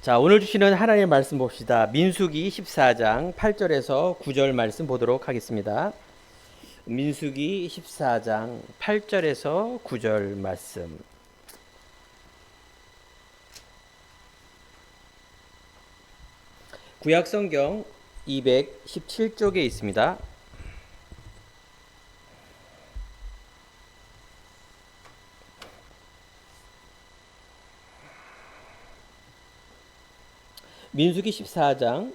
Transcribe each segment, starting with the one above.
자, 오늘 주시는 하나님의 말씀 봅시다. 민수기 14장 8절에서 9절 말씀 보도록 하겠습니다. 민수기 14장 8절에서 9절 말씀. 구약성경 217쪽에 있습니다. 민수기 14장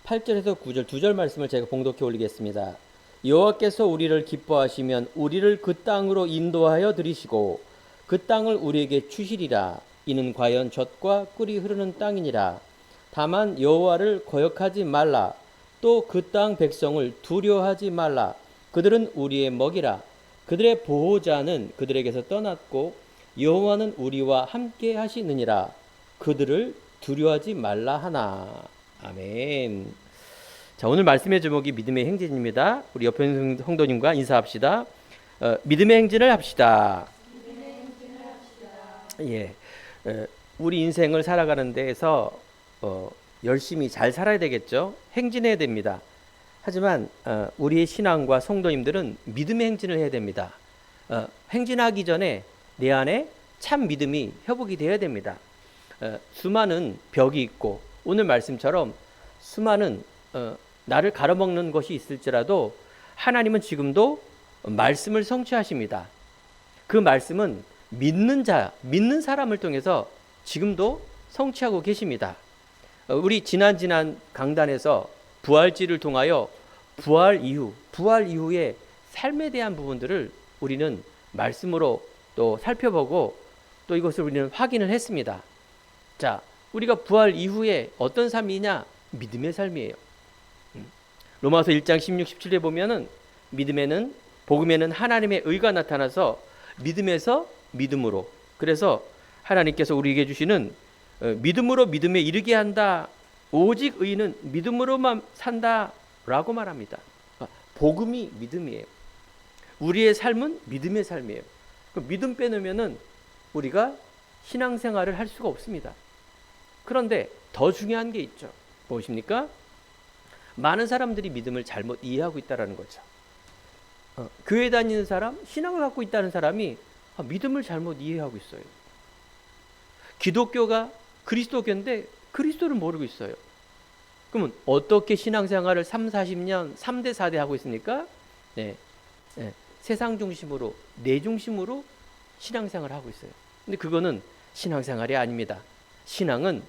8절에서 9절 두 절 말씀을 제가 봉독해 올리겠습니다. 여호와께서 우리를 기뻐하시면 우리를 그 땅으로 인도하여 들이시고 그 땅을 우리에게 주시리라. 이는 과연 젖과 꿀이 흐르는 땅이니라. 다만 여호와를 거역하지 말라. 또 그 땅 백성을 두려워하지 말라. 그들은 우리의 먹이라. 그들의 보호자는 그들에게서 떠났고 여호와는 우리와 함께 하시느니라. 그들을 두려워하지 말라 하나. 아멘. 자, 오늘 말씀의 제목이 믿음의 행진입니다. 우리 옆에 있는 성도님과 인사합시다. 믿음의 행진을 합시다. 예, 우리 인생을 살아가는 데에서 열심히 잘 살아야 되겠죠. 행진해야 됩니다. 하지만 우리의 신앙과 성도님들은 믿음의 행진을 해야 됩니다. 행진하기 전에 내 안에 참 믿음이 회복이 되어야 됩니다. 수많은 벽이 있고 오늘 말씀처럼 수많은 나를 가로막는 것이 있을지라도 하나님은 지금도 말씀을 성취하십니다. 그 말씀은 믿는 사람을 통해서 지금도 성취하고 계십니다. 우리 지난 강단에서 부활절을 통하여 부활 이후의 삶에 대한 부분들을 우리는 말씀으로 또 살펴보고 또 이것을 우리는 확인을 했습니다. 자, 우리가 부활 이후에 어떤 삶이냐? 믿음의 삶이에요. 로마서 1장 16, 17에 보면은 믿음에는 복음에는 하나님의 의가 나타나서 믿음에서 믿음으로. 그래서 하나님께서 우리에게 주시는 믿음으로 믿음에 이르게 한다. 오직 의인은 믿음으로만 산다라고 말합니다. 복음이 믿음이에요. 우리의 삶은 믿음의 삶이에요. 믿음 빼놓으면은 우리가 신앙생활을 할 수가 없습니다. 그런데 더 중요한 게 있죠. 무엇입니까? 많은 사람들이 믿음을 잘못 이해하고 있다는 거죠. 교회 다니는 사람, 신앙을 갖고 있다는 사람이 믿음을 잘못 이해하고 있어요. 기독교가 그리스도교인데 그리스도를 모르고 있어요. 그러면 어떻게 신앙생활을 3, 40년 3대 4대 하고 있습니까? 네. 세상 중심으로 내 중심으로 신앙생활을 하고 있어요. 근데 그거는 신앙생활이 아닙니다. 신앙은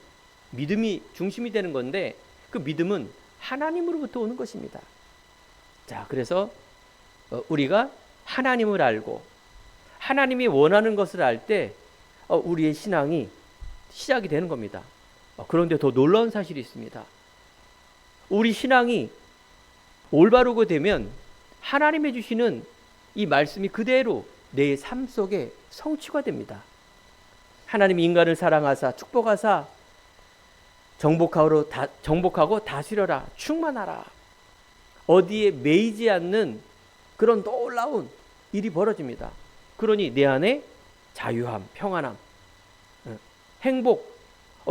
믿음이 중심이 되는 건데 그 믿음은 하나님으로부터 오는 것입니다. 자, 그래서 우리가 하나님을 알고 하나님이 원하는 것을 알 때 우리의 신앙이 시작이 되는 겁니다. 그런데 더 놀라운 사실이 있습니다. 우리 신앙이 올바르게 되면 하나님이 주시는 이 말씀이 그대로 내 삶 속에 성취가 됩니다. 하나님이 인간을 사랑하사 축복하사 정복하고 다스려라 충만하라. 어디에 매이지 않는 그런 놀라운 일이 벌어집니다. 그러니 내 안에 자유함, 평안함, 행복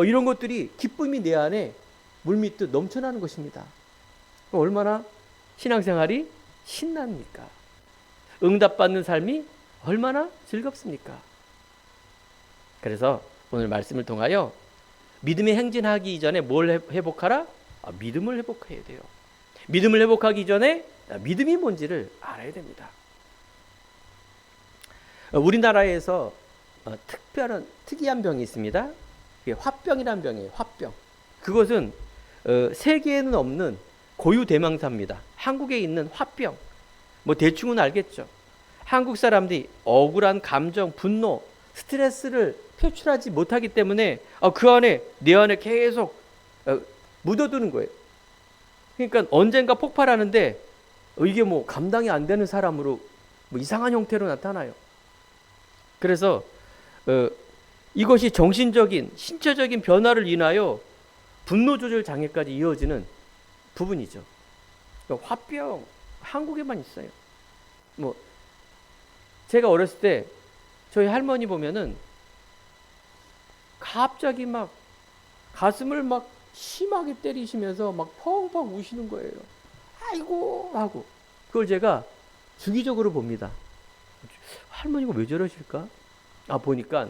이런 것들이 기쁨이 내 안에 물밀듯 넘쳐나는 것입니다. 얼마나 신앙생활이 신납니까? 응답받는 삶이 얼마나 즐겁습니까? 그래서 오늘 말씀을 통하여 믿음의 행진하기 이전에 뭘 회복하라? 믿음을 회복해야 돼요. 믿음을 회복하기 전에 믿음이 뭔지를 알아야 됩니다. 우리나라에서 특이한 병이 있습니다. 그게 화병이라는 병이에요. 화병. 그것은 세계에는 없는 고유대명사입니다. 한국에 있는 화병. 뭐 대충은 알겠죠. 한국 사람들이 억울한 감정, 분노, 스트레스를 표출하지 못하기 때문에 그 안에 내 안에 계속 묻어두는 거예요. 그러니까 언젠가 폭발하는데 이게 뭐 감당이 안 되는 사람으로 뭐 이상한 형태로 나타나요. 그래서 이것이 정신적인 신체적인 변화를 인하여 분노 조절 장애까지 이어지는 부분이죠. 그러니까 화병 한국에만 있어요. 뭐 제가 어렸을 때 저희 할머니 보면은 갑자기 막 가슴을 막 심하게 때리시면서 막 펑펑 우시는 거예요. 아이고 하고. 그걸 제가 주기적으로 봅니다. 할머니가 왜 저러실까? 보니까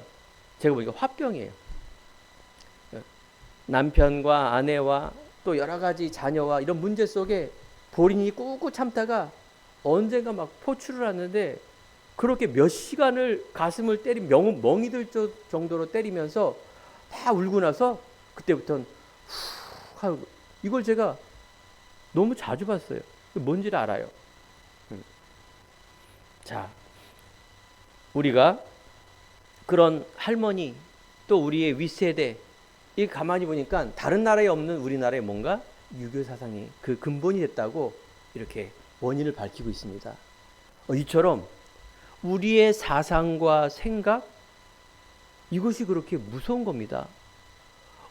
제가 보니까 화병이에요. 남편과 아내와 또 여러 가지 자녀와 이런 문제 속에 본인이 꾹꾹 참다가 언젠가 막 포출을 하는데 그렇게 몇 시간을 가슴을 멍이 들 정도로 때리면서 다 울고 나서 그때부터는 후 하고. 이걸 제가 너무 자주 봤어요. 뭔지를 알아요. 자, 우리가 그런 할머니 또 우리의 윗세대 이 가만히 보니까 다른 나라에 없는 우리나라에 뭔가 유교 사상이 그 근본이 됐다고 이렇게 원인을 밝히고 있습니다. 이처럼 우리의 사상과 생각 이것이 그렇게 무서운 겁니다.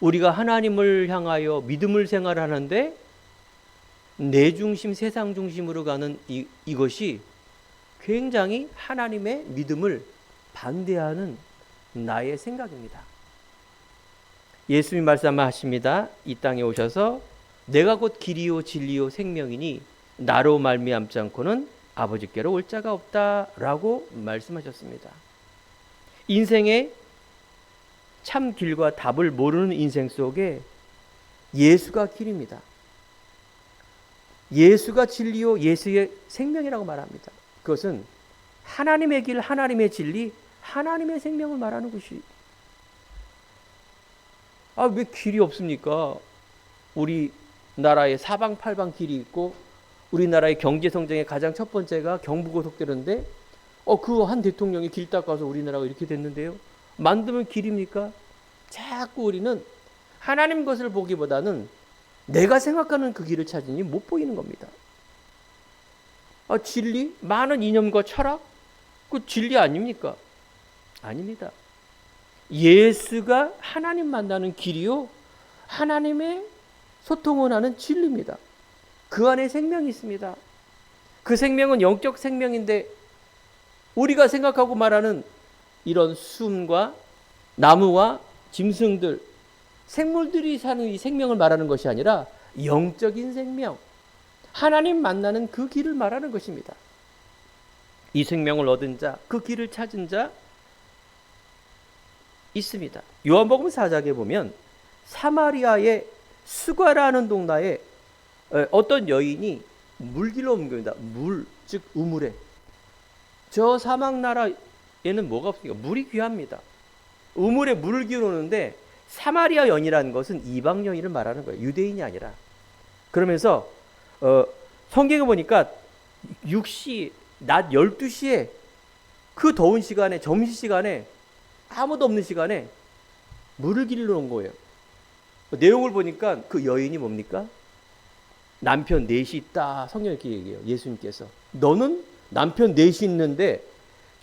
우리가 하나님을 향하여 믿음을 생활하는데 내 중심 세상 중심으로 가는 이것이 굉장히 하나님의 믿음을 반대하는 나의 생각입니다. 예수님이 말씀하십니다. 이 땅에 오셔서 내가 곧 길이요 진리요 생명이니 나로 말미암지 않고는 아버지께로 올 자가 없다라고 말씀하셨습니다. 인생의 참 길과 답을 모르는 인생 속에 예수가 길입니다. 예수가 진리요 예수의 생명이라고 말합니다. 그것은 하나님의 길, 하나님의 진리, 하나님의 생명을 말하는 것이. 왜 길이 없습니까? 우리나라에 사방팔방 길이 있고 우리나라의 경제 성장의 가장 첫 번째가 경부고속도로인데 그 한 대통령이 길 닦아서 우리나라가 이렇게 됐는데요. 만들면 길입니까? 자꾸 우리는 하나님 것을 보기보다는 내가 생각하는 그 길을 찾으니 못 보이는 겁니다. 진리? 많은 이념과 철학? 그 진리 아닙니까? 아닙니다. 예수가 하나님 만나는 길이요 하나님의 소통을 하는 진리입니다. 그 안에 생명이 있습니다. 그 생명은 영적 생명인데 우리가 생각하고 말하는 이런 숨과 나무와 짐승들, 생물들이 사는 이 생명을 말하는 것이 아니라 영적인 생명, 하나님 만나는 그 길을 말하는 것입니다. 이 생명을 얻은 자, 그 길을 찾은 자 있습니다. 요한복음 4장에 보면 사마리아의 수가라는 동네에 어떤 여인이 물길로 옮깁니다. 즉 우물에. 저 사막 나라에는 뭐가 없습니까? 물이 귀합니다. 우물에 물을 기울이는데 사마리아 여인이라는 것은 이방 여인을 말하는 거예요. 유대인이 아니라. 그러면서 성경에 보니까 6시, 낮 12시에 그 더운 시간에, 점심시간에 아무도 없는 시간에 물을 길러 온 거예요. 내용을 보니까 그 여인이 뭡니까? 남편 넷이 있다. 성경에 이렇게 얘기해요. 예수님께서. 너는 남편 넷이 있는데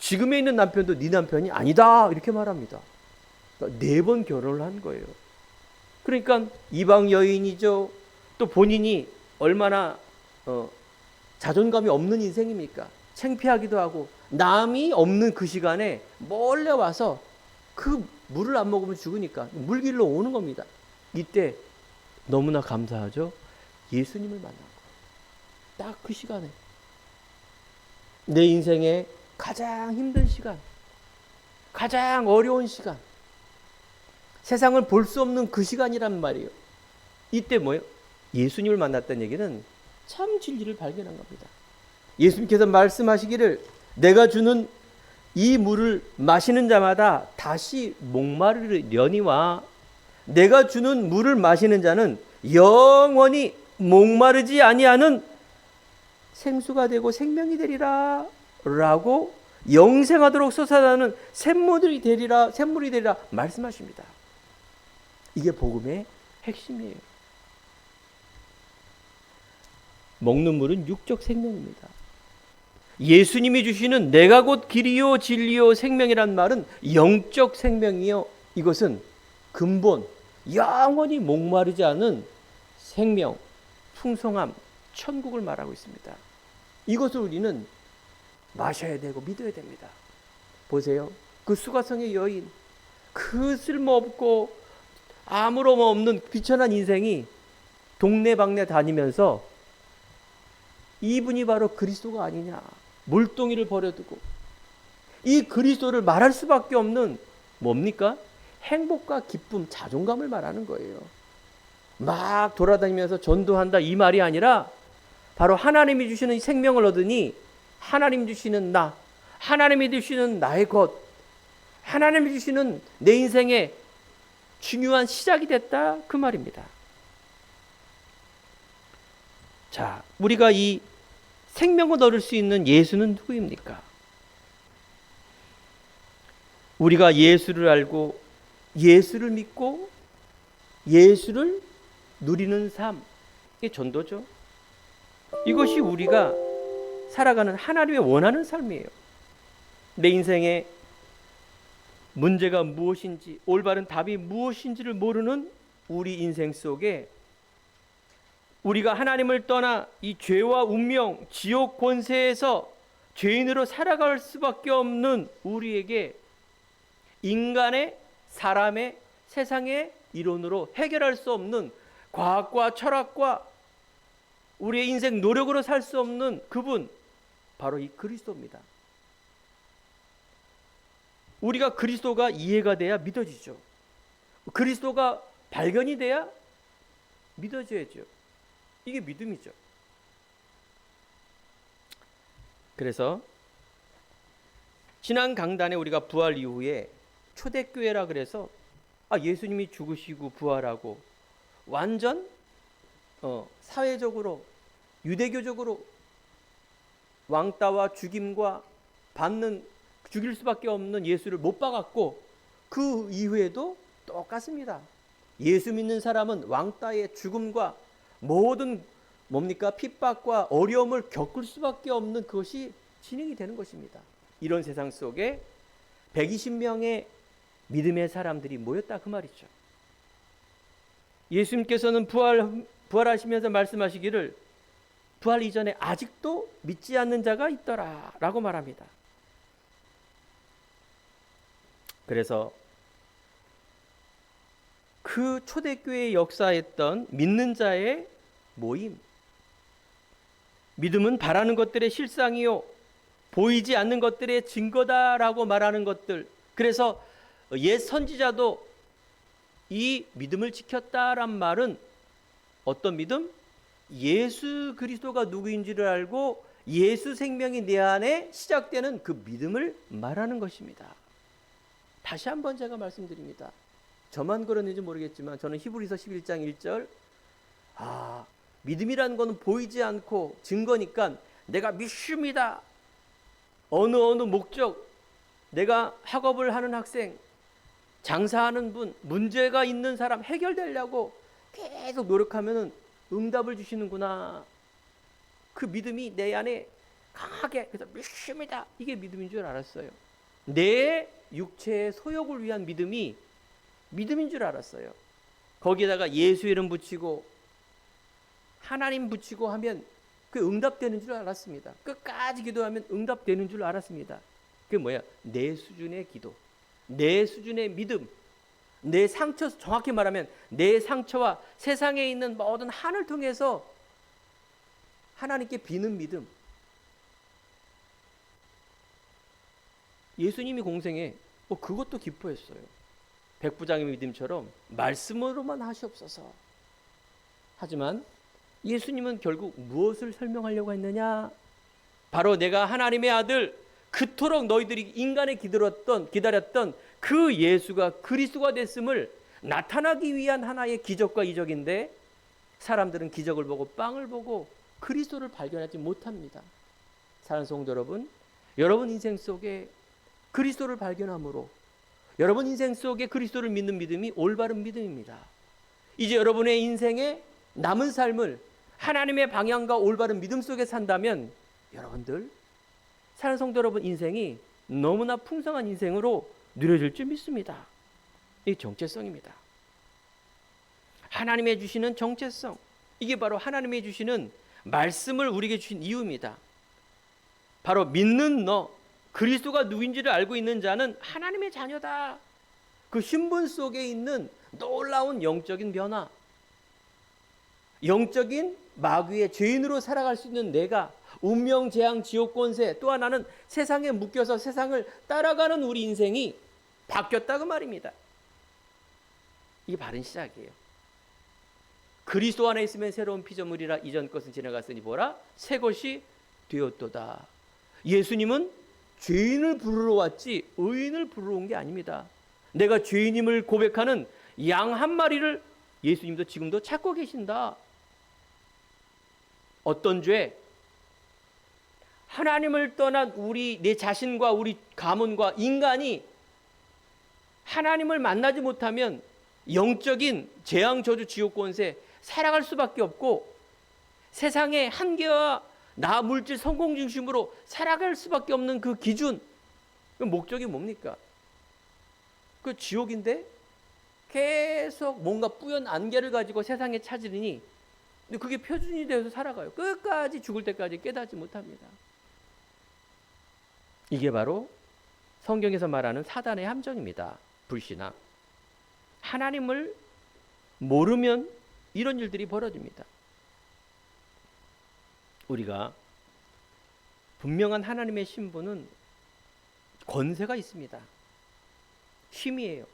지금에 있는 남편도 네 남편이 아니다. 이렇게 말합니다. 그러니까 4번 결혼을 한 거예요. 그러니까 이방 여인이죠. 또 본인이 얼마나 자존감이 없는 인생입니까? 창피하기도 하고 남이 없는 그 시간에 몰래 와서 그 물을 안 먹으면 죽으니까 물 길러 오는 겁니다. 이때 너무나 감사하죠. 예수님을 만난 거예요. 딱 그 시간에. 내 인생의 가장 힘든 시간, 가장 어려운 시간, 세상을 볼 수 없는 그 시간이란 말이에요. 이때 뭐예요? 예수님을 만났다는 얘기는 참 진리를 발견한 겁니다. 예수님께서 말씀하시기를 내가 주는 이 물을 마시는 자마다 다시 목마르려니와 내가 주는 물을 마시는 자는 영원히 목마르지 아니하는 생수가 되고 생명이 되리라 라고 영생하도록 솟아나는 샘물이 되리라 말씀하십니다. 이게 복음의 핵심이에요. 먹는 물은 육적 생명입니다. 예수님이 주시는 내가 곧 길이요 진리요 생명이란 말은 영적 생명이요. 이것은 근본, 영원히 목마르지 않은 생명, 풍성함, 천국을 말하고 있습니다. 이것을 우리는 마셔야 되고 믿어야 됩니다. 보세요. 그 수가성의 여인, 그 쓸모없고 아무런 없는 비천한 인생이 동네방네 다니면서 이분이 바로 그리스도가 아니냐, 몰동이를 버려두고 이 그리스도를 말할 수밖에 없는 뭡니까? 행복과 기쁨, 자존감을 말하는 거예요. 막 돌아다니면서 전도한다 이 말이 아니라 바로 하나님이 주시는 생명을 얻으니 하나님 주시는 나, 하나님이 주시는 나의 것, 하나님이 주시는 내 인생의 중요한 시작이 됐다 그 말입니다. 자, 우리가 이 생명을 얻을 수 있는 예수는 누구입니까? 우리가 예수를 알고 예수를 믿고 예수를 누리는 삶, 이게 전도죠. 이것이 우리가 살아가는 하나님의 원하는 삶이에요. 내 인생의 문제가 무엇인지, 올바른 답이 무엇인지를 모르는 우리 인생 속에 우리가 하나님을 떠나 이 죄와 운명, 지옥 권세에서 죄인으로 살아갈 수밖에 없는 우리에게 인간의, 사람의, 세상의 이론으로 해결할 수 없는 과학과 철학과 우리의 인생 노력으로 살 수 없는 그분, 바로 이 그리스도입니다. 우리가 그리스도가 이해가 돼야 믿어지죠. 그리스도가 발견이 돼야 믿어져야죠. 이게 믿음이죠. 그래서 지난 강단에 우리가 부활 이후에 초대교회라 그래서 예수님이 죽으시고 부활하고 완전 사회적으로 유대교적으로 왕따와 죽임과 죽일 수밖에 없는 예수를 못 박았고 그 이후에도 똑같습니다. 예수 믿는 사람은 왕따의 죽음과 모든 핍박과 어려움을 겪을 수밖에 없는 그것이 진행이 되는 것입니다. 이런 세상 속에 120명의 믿음의 사람들이 모였다 그 말이죠. 예수님께서는 부활하시면서 말씀하시기를 부활 이전에 아직도 믿지 않는 자가 있더라 라고 말합니다. 그래서 그 초대교회에 역사했던 믿는 자의 모임, 믿음은 바라는 것들의 실상이요 보이지 않는 것들의 증거다라고 말하는 것들. 그래서 옛 선지자도 이 믿음을 지켰다란 말은 어떤 믿음? 예수 그리스도가 누구인지를 알고 예수 생명이 내 안에 시작되는 그 믿음을 말하는 것입니다. 다시 한번 제가 말씀드립니다. 저만 그러는지 모르겠지만 저는 히브리서 11장 1절 믿음이라는 것은 보이지 않고 증거니까 내가 믿습니다. 어느 목적, 내가 학업을 하는 학생, 장사하는 분, 문제가 있는 사람 해결되려고 계속 노력하면 응답을 주시는구나. 그 믿음이 내 안에 강하게, 그래서 믿습니다. 이게 믿음인 줄 알았어요. 내 육체의 소욕을 위한 믿음이 믿음인 줄 알았어요. 거기에다가 예수 이름 붙이고 하나님 붙이고 하면 그 응답되는 줄 알았습니다. 끝까지 기도하면 응답되는 줄 알았습니다. 그게 뭐야? 내 수준의 기도, 내 수준의 믿음, 내 상처, 정확히 말하면 내 상처와 세상에 있는 모든 한을 통해서 하나님께 비는 믿음. 예수님이 공생에 그것도 기뻐했어요. 백부장의 믿음처럼 말씀으로만 하시옵소서. 하지만 예수님은 결국 무엇을 설명하려고 했느냐? 바로 내가 하나님의 아들, 그토록 너희들이 인간에 기다렸던 그 예수가 그리스도가 됐음을 나타나기 위한 하나의 기적과 이적인데 사람들은 기적을 보고 빵을 보고 그리스도를 발견하지 못합니다. 사랑하는 성도 여러분, 여러분 인생 속에 그리스도를 발견함으로 여러분 인생 속에 그리스도를 믿는 믿음이 올바른 믿음입니다. 이제 여러분의 인생의 남은 삶을 하나님의 방향과 올바른 믿음 속에 산다면 여러분들, 사랑하는 성도 여러분 인생이 너무나 풍성한 인생으로 누려질 줄 믿습니다. 이 정체성입니다. 하나님의 주시는 정체성, 이게 바로 하나님의 주시는 말씀을 우리에게 주신 이유입니다. 바로 믿는 너, 그리스도가 누구인지를 알고 있는 자는 하나님의 자녀다. 그 신분 속에 있는 놀라운 영적인 변화, 영적인 마귀의 죄인으로 살아갈 수 있는 내가, 운명, 재앙, 지옥 권세, 또 하나는 세상에 묶여서 세상을 따라가는 우리 인생이 바뀌었다 그 말입니다. 이게 바른 시작이에요. 그리스도 안에 있으면 새로운 피조물이라 이전 것은 지나갔으니 보라 새 것이 되었도다. 예수님은 죄인을 부르러 왔지 의인을 부르러 온 게 아닙니다. 내가 죄인임을 고백하는 양 한 마리를 예수님도 지금도 찾고 계신다. 어떤 죄? 하나님을 떠난 내 자신과 우리 가문과 인간이 하나님을 만나지 못하면 영적인 재앙, 저주, 지옥 권세 살아갈 수밖에 없고 세상의 한계와 나 물질 성공 중심으로 살아갈 수밖에 없는 그 기준, 그 목적이 뭡니까? 그 지옥인데 계속 뭔가 뿌연 안개를 가지고 세상에 찾으니 근데 그게 표준이 되어서 살아가요. 끝까지 죽을 때까지 깨닫지 못합니다. 이게 바로 성경에서 말하는 사단의 함정입니다. 불신앙. 하나님을 모르면 이런 일들이 벌어집니다. 우리가 분명한 하나님의 신분은 권세가 있습니다. 힘이에요.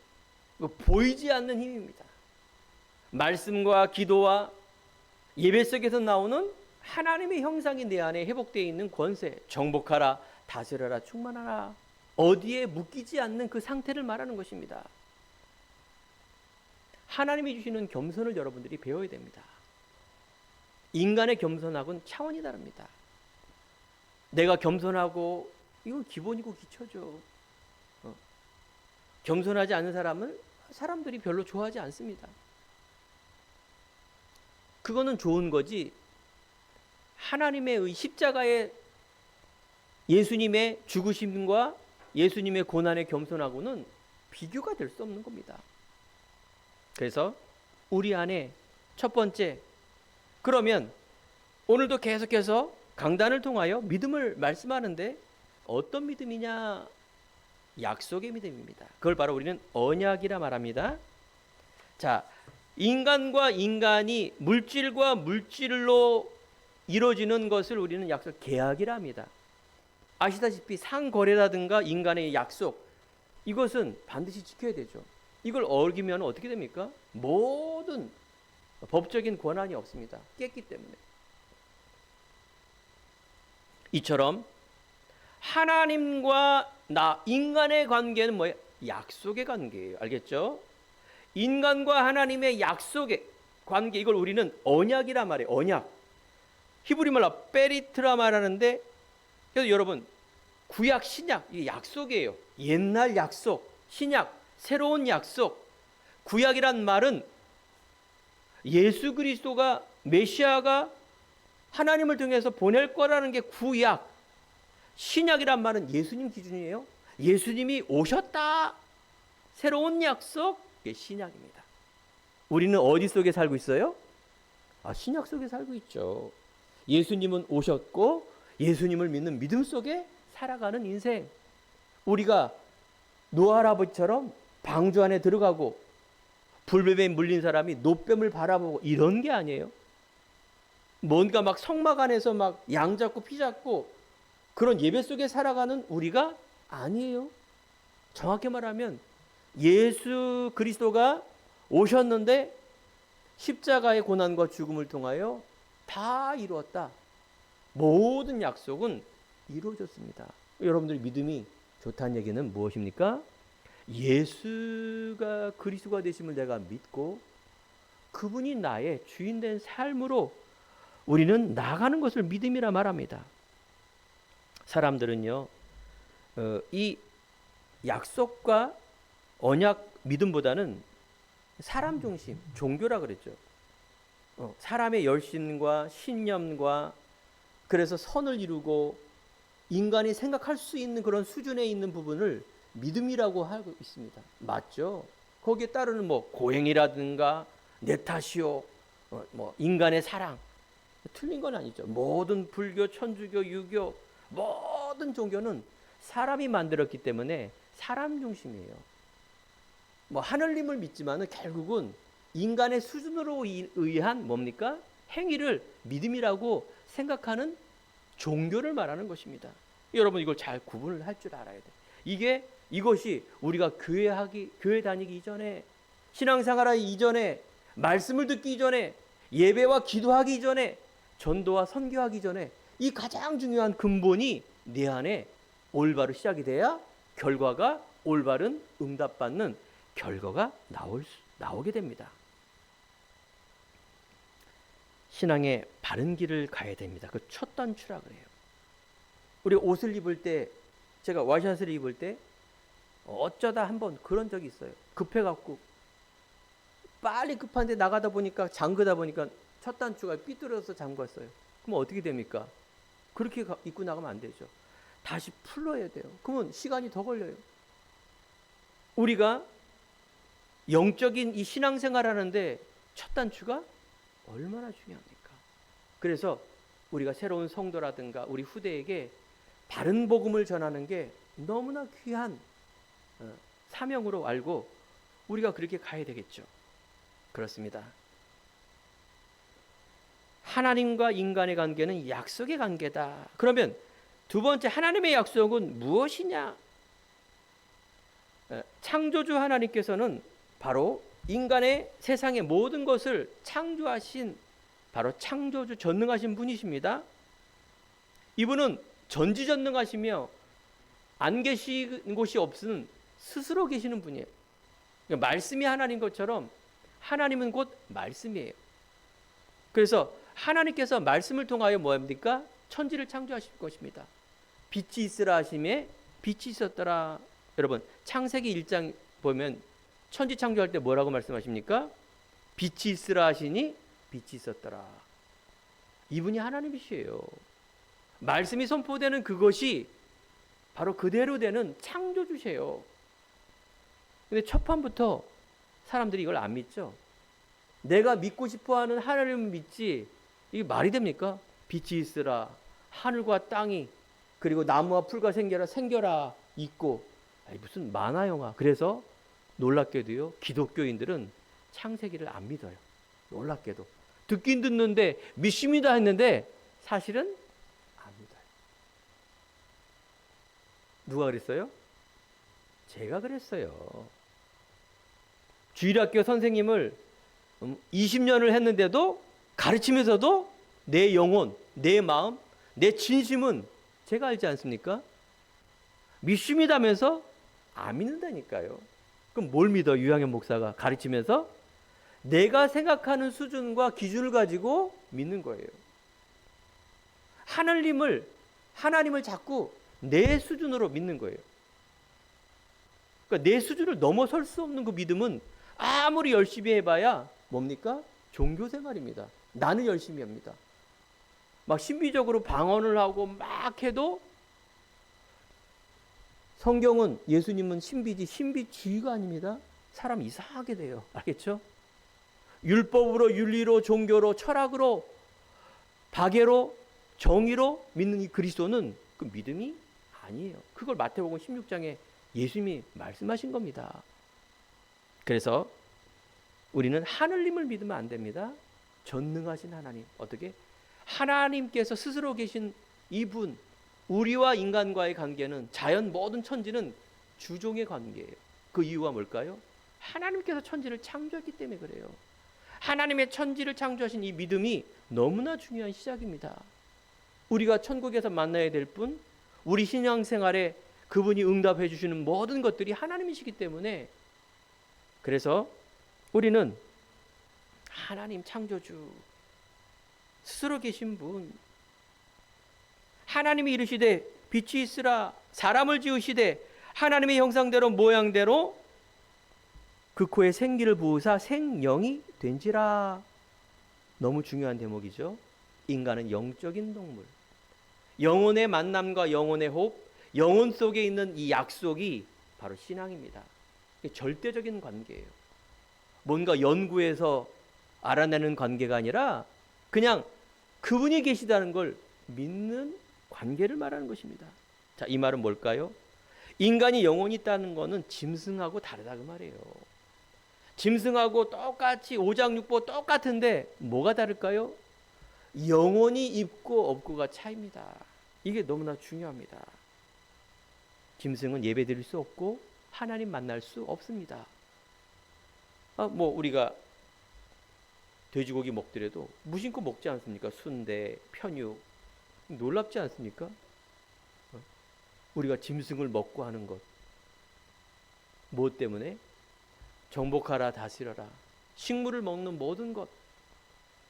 보이지 않는 힘입니다. 말씀과 기도와 예배 속에서 나오는 하나님의 형상이 내 안에 회복되어 있는 권세, 정복하라, 다스려라, 충만하라, 어디에 묶이지 않는 그 상태를 말하는 것입니다. 하나님이 주시는 겸손을 여러분들이 배워야 됩니다. 인간의 겸손하고는 차원이 다릅니다. 내가 겸손하고 이건 기본이고 기초죠. 겸손하지 않은 사람은 사람들이 별로 좋아하지 않습니다. 그거는 좋은 거지 하나님의 십자가의 예수님의 죽으심과 예수님의 고난에 겸손하고는 비교가 될 수 없는 겁니다. 그래서 우리 안에 첫 번째, 그러면 오늘도 계속해서 강단을 통하여 믿음을 말씀하는데 어떤 믿음이냐? 약속의 믿음입니다. 그걸 바로 우리는 언약이라 말합니다. 자, 인간과 인간이 물질과 물질로 이루어지는 것을 우리는 약속, 계약이라 합니다. 아시다시피 상거래라든가 인간의 약속, 이것은 반드시 지켜야 되죠. 이걸 어기면 어떻게 됩니까? 모든 법적인 권한이 없습니다. 깼기 때문에. 이처럼 하나님과 인간의 관계는 뭐예요? 약속의 관계예요. 알겠죠? 인간과 하나님의 약속의 관계, 이걸 우리는 언약이라 말해요. 언약. 히브리 말로 베리트라 말하는데, 그래서 여러분 구약 신약 이게 약속이에요. 옛날 약속, 신약 새로운 약속. 구약이란 말은 예수 그리스도가 메시아가 하나님을 통해서 보낼 거라는 게 구약. 신약이란 말은 예수님 기준이에요. 예수님이 오셨다. 새로운 약속, 이게 신약입니다. 우리는 어디 속에 살고 있어요? 신약 속에 살고 있죠. 예수님은 오셨고 예수님을 믿는 믿음 속에 살아가는 인생. 우리가 노아 할아버지처럼 방주 안에 들어가고 불뱀에 물린 사람이 노뱀을 바라보고 이런 게 아니에요. 뭔가 막 성막 안에서 막 양 잡고 피 잡고 그런 예배 속에 살아가는 우리가 아니에요. 정확히 말하면 예수 그리스도가 오셨는데 십자가의 고난과 죽음을 통하여 다 이루었다. 모든 약속은 이루어졌습니다. 여러분들의 믿음이 좋다는 얘기는 무엇입니까? 예수가 그리스도가 되심을 내가 믿고 그분이 나의 주인된 삶으로 우리는 나가는 것을 믿음이라 말합니다. 사람들은요, 이 약속과 언약 믿음보다는 사람 중심, 종교라 그랬죠. 사람의 열심과 신념과 그래서 선을 이루고 인간이 생각할 수 있는 그런 수준에 있는 부분을 믿음이라고 하고 있습니다. 맞죠? 거기에 따르는 고행이라든가 내 탓이요, 인간의 사랑, 틀린 건 아니죠. 모든 불교, 천주교, 유교, 모든 종교는 사람이 만들었기 때문에 사람 중심이에요. 뭐 하늘님을 믿지만은 결국은 인간의 수준으로 의한 뭡니까? 행위를 믿음이라고 생각하는 종교를 말하는 것입니다. 여러분 이걸 잘 구분을 할 줄 알아야 돼. 이것이 우리가 교회 다니기 이전에, 신앙생활하기 이전에, 말씀을 듣기 이전에, 예배와 기도하기 이전에, 전도와 선교하기 전에 이 가장 중요한 근본이 내 안에 올바로 시작이 돼야 결과가 올바른 응답받는 결과가 나오게 됩니다. 신앙의 바른 길을 가야 됩니다. 그 첫 단추라 그래요. 우리 옷을 입을 때, 제가 와이셔츠를 입을 때 어쩌다 한번 그런 적이 있어요. 급해갖고 빨리 급한데 나가다 보니까, 잠그다 보니까 첫 단추가 삐뚤어져서 잠갔어요. 그럼 어떻게 됩니까? 그렇게 입고 나가면 안 되죠. 다시 풀러야 돼요. 그러면 시간이 더 걸려요. 우리가 영적인 이 신앙생활 하는데 첫 단추가 얼마나 중요합니까? 그래서 우리가 새로운 성도라든가 우리 후대에게 바른 복음을 전하는 게 너무나 귀한 사명으로 알고 우리가 그렇게 가야 되겠죠. 그렇습니다. 하나님과 인간의 관계는 약속의 관계다. 그러면 두 번째, 하나님의 약속은 무엇이냐? 창조주 하나님께서는 바로 인간의 세상의 모든 것을 창조하신 바로 창조주 전능하신 분이십니다. 이분은 전지전능하시며 안 계신 곳이 없은 스스로 계시는 분이에요. 그러니까 말씀이 하나님 것처럼 하나님은 곧 말씀이에요. 그래서 하나님께서 말씀을 통하여 뭐합니까? 천지를 창조하실 것입니다. 빛이 있으라 하심에 빛이 있었더라. 여러분 창세기 1장 보면 천지 창조할 때 뭐라고 말씀하십니까? 빛이 있으라 하시니 빛이 있었더라. 이분이 하나님이시에요. 말씀이 선포되는 그것이 바로 그대로 되는 창조주세요. 근데 첫 판부터 사람들이 이걸 안 믿죠. 내가 믿고 싶어하는 하나님을 믿지, 이게 말이 됩니까? 빛이 있으라, 하늘과 땅이, 그리고 나무와 풀과 생겨라 있고, 무슨 만화 영화. 그래서 놀랍게도요, 기독교인들은 창세기를 안 믿어요. 놀랍게도 듣긴 듣는데 믿습니다 했는데 사실은 안 믿어요. 누가 그랬어요? 제가 그랬어요. 주일학교 선생님을 20년을 했는데도 가르치면서도 내 영혼, 내 마음, 내 진심은 제가 알지 않습니까? 믿습니다면서 안 믿는다니까요. 그럼 뭘 믿어? 유양현 목사가 가르치면서 내가 생각하는 수준과 기준을 가지고 믿는 거예요. 하나님을 자꾸 내 수준으로 믿는 거예요. 그러니까 내 수준을 넘어설 수 없는 그 믿음은 아무리 열심히 해봐야 뭡니까? 종교생활입니다. 나는 열심히 합니다. 막 신비적으로 방언을 하고 막 해도 성경은, 예수님은 신비지 신비주의가 아닙니다. 사람 이상하게 돼요. 알겠죠? 율법으로, 윤리로, 종교로, 철학으로, 박애로, 정의로 믿는 이 그리스도는 그 믿음이 아니에요. 그걸 마태복음 16장에 예수님이 말씀하신 겁니다. 그래서 우리는 하늘님을 믿으면 안 됩니다. 전능하신 하나님. 어떻게? 하나님께서 스스로 계신 이분, 우리와 인간과의 관계는, 자연 모든 천지는 주종의 관계예요. 그 이유가 뭘까요? 하나님께서 천지를 창조했기 때문에 그래요. 하나님의 천지를 창조하신 이 믿음이 너무나 중요한 시작입니다. 우리가 천국에서 만나야 될 분, 우리 신앙생활에 그분이 응답해 주시는 모든 것들이 하나님이시기 때문에, 그래서 우리는 하나님 창조주, 스스로 계신 분, 하나님이 이르시되 빛이 있으라, 사람을 지으시되 하나님의 형상대로 모양대로 그 코에 생기를 부으사 생명이 된지라. 너무 중요한 대목이죠. 인간은 영적인 동물. 영혼의 만남과 영혼의 호흡, 영혼 속에 있는 이 약속이 바로 신앙입니다. 절대적인 관계예요. 뭔가 연구해서 알아내는 관계가 아니라 그냥 그분이 계시다는 걸 믿는 관계를 말하는 것입니다. 자, 이 말은 뭘까요? 인간이 영혼이 있다는 것은 짐승하고 다르다 그 말이에요. 짐승하고 똑같이 오장육부 똑같은데 뭐가 다를까요? 영혼이 있고 없고가 차이입니다. 이게 너무나 중요합니다. 짐승은 예배드릴 수 없고 하나님 만날 수 없습니다. 우리가 돼지고기 먹더라도 무심코 먹지 않습니까? 순대, 편육. 놀랍지 않습니까? 우리가 짐승을 먹고 하는 것. 무엇 때문에? 정복하라, 다스려라. 식물을 먹는 모든 것.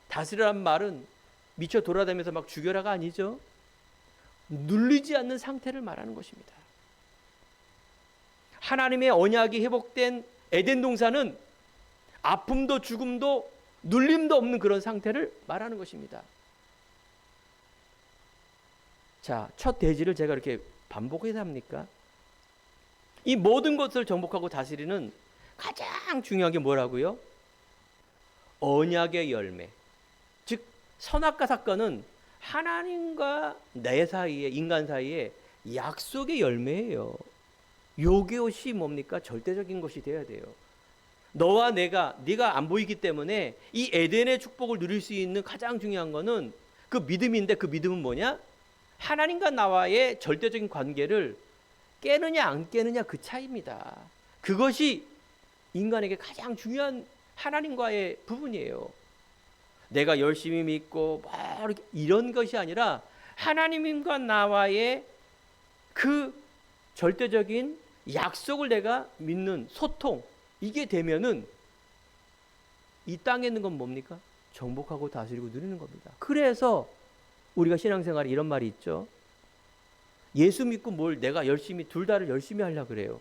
다스리라는 말은 미쳐 돌아다니면서 막 죽여라가 아니죠. 눌리지 않는 상태를 말하는 것입니다. 하나님의 언약이 회복된 에덴 동산은 아픔도 죽음도 눌림도 없는 그런 상태를 말하는 것입니다. 자, 첫 대지를 제가 이렇게 반복해서 합니까? 이 모든 것을 정복하고 다스리는 가장 중요한 게 뭐라고요? 언약의 열매. 즉 선악과 사건은 하나님과 내 사이에, 인간 사이에 약속의 열매예요. 요것이 뭡니까? 절대적인 것이 되어야 돼요. 너와 네가 안 보이기 때문에 이 에덴의 축복을 누릴 수 있는 가장 중요한 거는 그 믿음인데, 그 믿음은 뭐냐? 하나님과 나와의 절대적인 관계를 깨느냐 안 깨느냐 그 차이입니다. 그것이 인간에게 가장 중요한 하나님과의 부분이에요. 내가 열심히 믿고 이런 것이 아니라 하나님과 나와의 그 절대적인 약속을 내가 믿는 소통, 이게 되면은 이 땅에 있는 건 뭡니까? 정복하고 다스리고 누리는 겁니다. 그래서 우리가 신앙생활에 이런 말이 있죠. 예수 믿고 뭘 내가 열심히 둘 다를 열심히 하려고 그래요.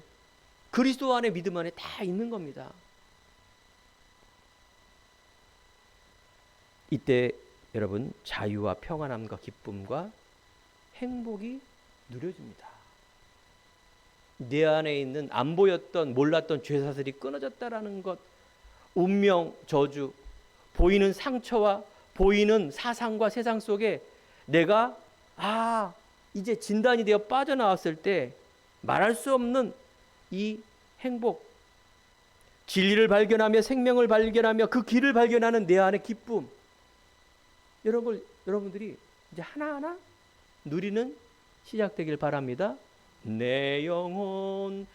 그리스도 안에 믿음 안에 다 있는 겁니다. 이때 여러분 자유와 평안함과 기쁨과 행복이 누려집니다. 내 안에 있는 안 보였던 몰랐던 죄사슬이 끊어졌다라는 것, 운명, 저주, 보이는 상처와 보이는 사상과 세상 속에 내가 이제 진단이 되어 빠져나왔을 때 말할 수 없는 이 행복, 진리를 발견하며 생명을 발견하며 그 길을 발견하는 내 안의 기쁨, 이런 걸 여러분들이 이제 하나하나 누리는 시작되길 바랍니다. 내 영혼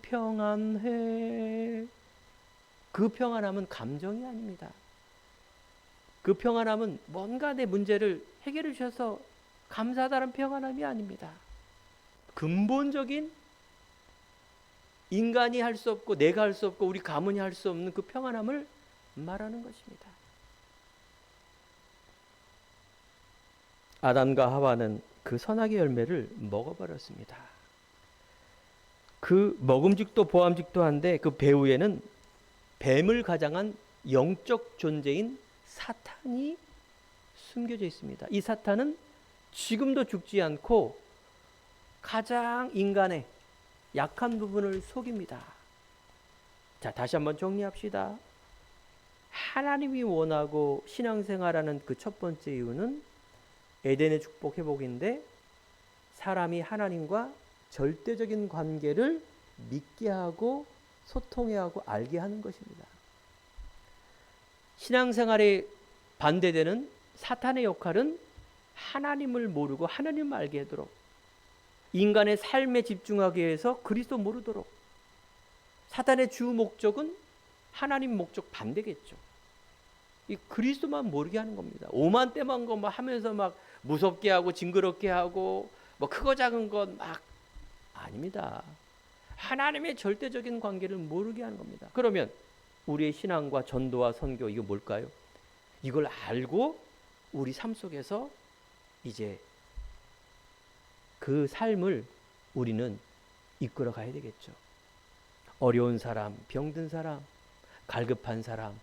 평안해. 그 평안함은 감정이 아닙니다. 그 평안함은 뭔가 내 문제를 해결해 주셔서 감사하다는 평안함이 아닙니다. 근본적인 인간이 할 수 없고 내가 할 수 없고 우리 가문이 할 수 없는 그 평안함을 말하는 것입니다. 아담과 하와는 그 선악의 열매를 먹어버렸습니다. 그 먹음직도 보암직도 한데 그 배후에는 뱀을 가장한 영적 존재인 사탄이 숨겨져 있습니다. 이 사탄은 지금도 죽지 않고 가장 인간의 약한 부분을 속입니다. 자, 다시 한번 정리합시다. 하나님이 원하고 신앙생활하는 그 첫 번째 이유는 에덴의 축복 회복인데 사람이 하나님과 절대적인 관계를 믿게 하고 소통해야 하고 알게 하는 것입니다. 신앙생활에 반대되는 사탄의 역할은 하나님을 모르고 하나님을 알게 하도록, 인간의 삶에 집중하기 위해서 그리스도 모르도록. 사탄의 주 목적은 하나님 목적 반대겠죠. 이 그리스도만 모르게 하는 겁니다. 오만 때만 거 막 하면서 막 무섭게 하고 징그럽게 하고 뭐 크고 작은 것 막 아닙니다. 하나님의 절대적인 관계를 모르게 하는 겁니다. 그러면 우리의 신앙과 전도와 선교, 이거 뭘까요? 이걸 알고 우리 삶 속에서 이제 그 삶을 우리는 이끌어 가야 되겠죠. 어려운 사람, 병든 사람, 갈급한 사람,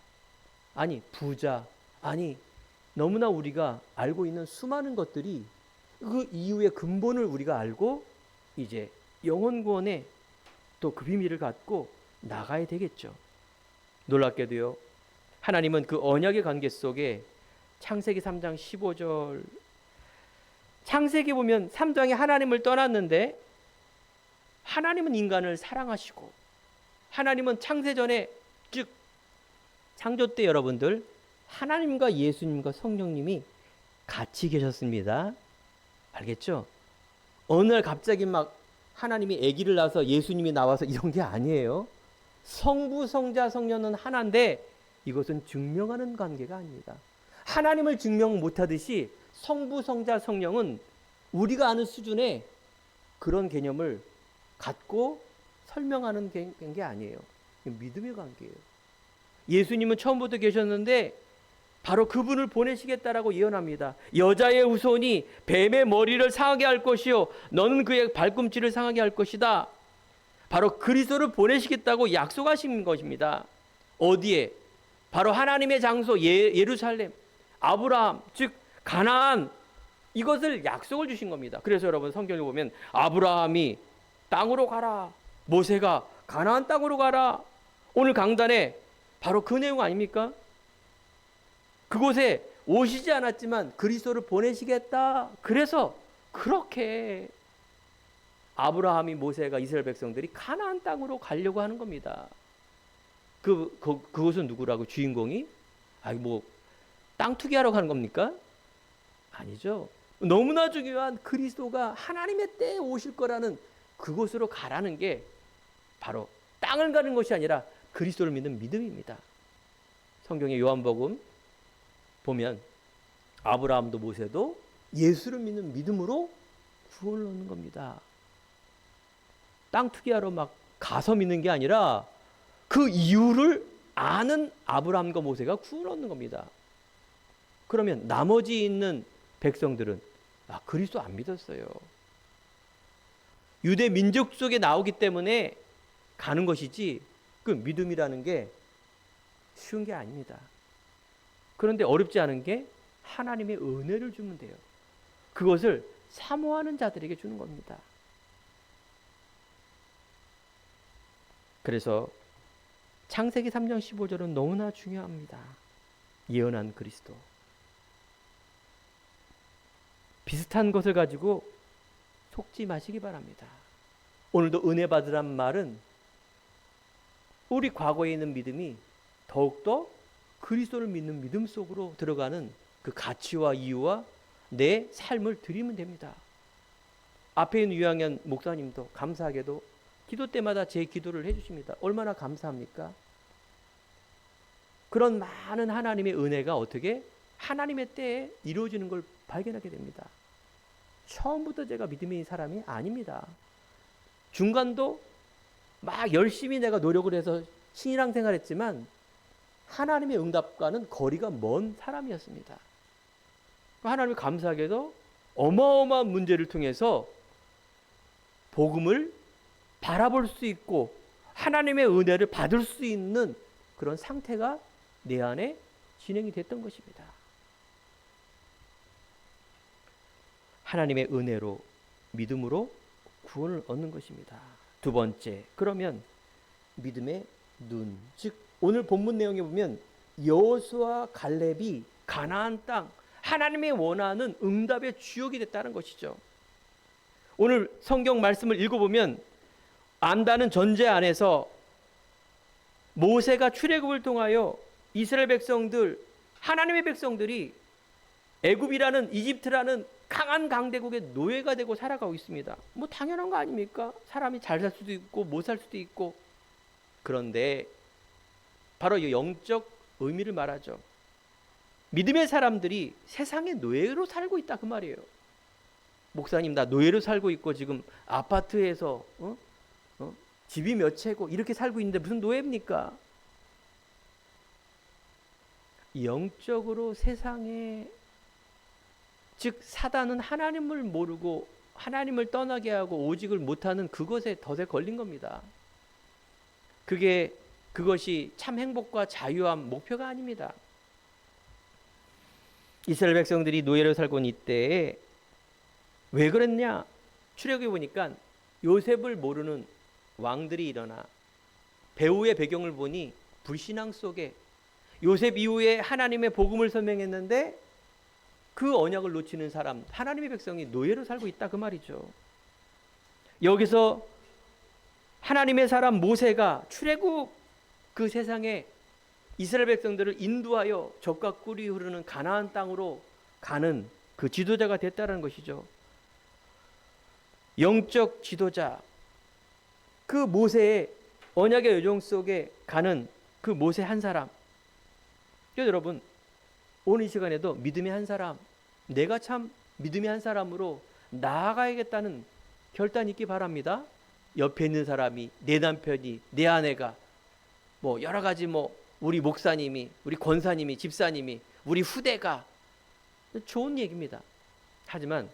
아니 부자, 아니 너무나 우리가 알고 있는 수많은 것들이 그 이유의 근본을 우리가 알고 이제 영혼 구원에 또 그 비밀을 갖고 나가야 되겠죠. 놀랍게도요, 하나님은 그 언약의 관계 속에 창세기 3장 15절, 창세기 보면 3장에 하나님을 떠났는데 하나님은 인간을 사랑하시고 하나님은 창세 전에 즉 창조 때 여러분들 하나님과 예수님과 성령님이 같이 계셨습니다. 알겠죠? 어느 날 갑자기 막 하나님이 아기를 낳아서 예수님이 나와서 이런 게 아니에요. 성부, 성자, 성령은 하나인데 이것은 증명하는 관계가 아닙니다. 하나님을 증명 못하듯이 성부, 성자, 성령은 우리가 아는 수준의 그런 개념을 갖고 설명하는 게 아니에요. 믿음의 관계예요. 예수님은 처음부터 계셨는데 바로 그분을 보내시겠다라고 예언합니다. 여자의 후손이 뱀의 머리를 상하게 할 것이요 너는 그의 발꿈치를 상하게 할 것이다. 바로 그리스도를 보내시겠다고 약속하신 것입니다. 어디에? 바로 하나님의 장소 예루살렘, 아브라함, 즉 가나안, 이것을 약속을 주신 겁니다. 그래서 여러분 성경을 보면 아브라함이 땅으로 가라, 모세가 가나안 땅으로 가라. 오늘 강단에 바로 그 내용 아닙니까? 그곳에 오시지 않았지만 그리스도를 보내시겠다. 그래서 그렇게 아브라함이, 모세가, 이스라엘 백성들이 가나안 땅으로 가려고 하는 겁니다. 그곳은 누구라고? 주인공이? 땅 투기하러 가는 겁니까? 아니죠. 너무나 중요한 그리스도가 하나님의 때에 오실 거라는 그곳으로 가라는 게 바로 땅을 가는 것이 아니라 그리스도를 믿는 믿음입니다. 성경의 요한복음 보면 아브라함도 모세도 예수를 믿는 믿음으로 구원을 얻는 겁니다. 땅 투기하러 막 가서 믿는 게 아니라 그 이유를 아는 아브라함과 모세가 구원을 얻는 겁니다. 그러면 나머지 있는 백성들은 그리스도 안 믿었어요. 유대 민족 속에 나오기 때문에 가는 것이지 그 믿음이라는 게 쉬운 게 아닙니다. 그런데 어렵지 않은 게 하나님의 은혜를 주면 돼요. 그것을 사모하는 자들에게 주는 겁니다. 그래서 창세기 3장 15절은 너무나 중요합니다. 예언한 그리스도. 비슷한 것을 가지고 속지 마시기 바랍니다. 오늘도 은혜 받으란 말은 우리 과거에 있는 믿음이 더욱더 그리스도를 믿는 믿음 속으로 들어가는 그 가치와 이유와 내 삶을 드리면 됩니다. 앞에 있는 유학연 목사님도 감사하게도 기도 때마다 제 기도를 해주십니다. 얼마나 감사합니까? 그런 많은 하나님의 은혜가 어떻게 하나님의 때에 이루어지는 걸 발견하게 됩니다. 처음부터 제가 믿음의 사람이 아닙니다. 중간도 막 열심히 내가 노력을 해서 신앙 생활했지만 하나님의 응답과는 거리가 먼 사람이었습니다. 하나님이 감사하게도 어마어마한 문제를 통해서 복음을 바라볼 수 있고 하나님의 은혜를 받을 수 있는 그런 상태가 내 안에 진행이 됐던 것입니다. 하나님의 은혜로 믿음으로 구원을 얻는 것입니다. 두 번째, 그러면 믿음의 눈, 즉 오늘 본문 내용에 보면 여호수아와 갈렙이 가나안 땅, 하나님의 원하는 응답의 주역이 됐다는 것이죠. 오늘 성경 말씀을 읽어보면 안다는 전제 안에서 모세가 출애굽을 통하여 이스라엘 백성들, 하나님의 백성들이 애굽이라는, 이집트라는 강한 강대국의 노예가 되고 살아가고 있습니다. 당연한 거 아닙니까? 사람이 잘 살 수도 있고 못 살 수도 있고. 그런데 바로 이 영적 의미를 말하죠. 믿음의 사람들이 세상의 노예로 살고 있다 그 말이에요. 목사님, 나 노예로 살고 있고 지금 아파트에서 집이 몇 채고 이렇게 살고 있는데 무슨 노예입니까? 영적으로 세상에, 즉 사단은 하나님을 모르고 하나님을 떠나게 하고 오직을 못하는 그것에 덫에 걸린 겁니다. 그것이 참 행복과 자유함 목표가 아닙니다. 이스라엘 백성들이 노예로 살고 있는 이때에 왜 그랬냐? 출애굽에 보니까 요셉을 모르는 왕들이 일어나 배후의 배경을 보니 불신앙 속에 요셉 이후에 하나님의 복음을 설명했는데 그 언약을 놓치는 사람, 하나님의 백성이 노예로 살고 있다 그 말이죠. 여기서 하나님의 사람 모세가 출애굽 그 세상에 이스라엘 백성들을 인도하여 젖과 꿀이 흐르는 가나안 땅으로 가는 그 지도자가 됐다는 것이죠. 영적 지도자, 그 모세의 언약의 여정 속에 가는 그 모세 한 사람. 여러분, 오늘 이 시간에도 믿음의 한 사람, 내가 참 믿음의 한 사람으로 나아가야겠다는 결단이 있기 바랍니다. 옆에 있는 사람이, 내 남편이, 내 아내가, 뭐 여러 가지 우리 목사님이, 우리 권사님이, 집사님이, 우리 후대가 좋은 얘기입니다. 하지만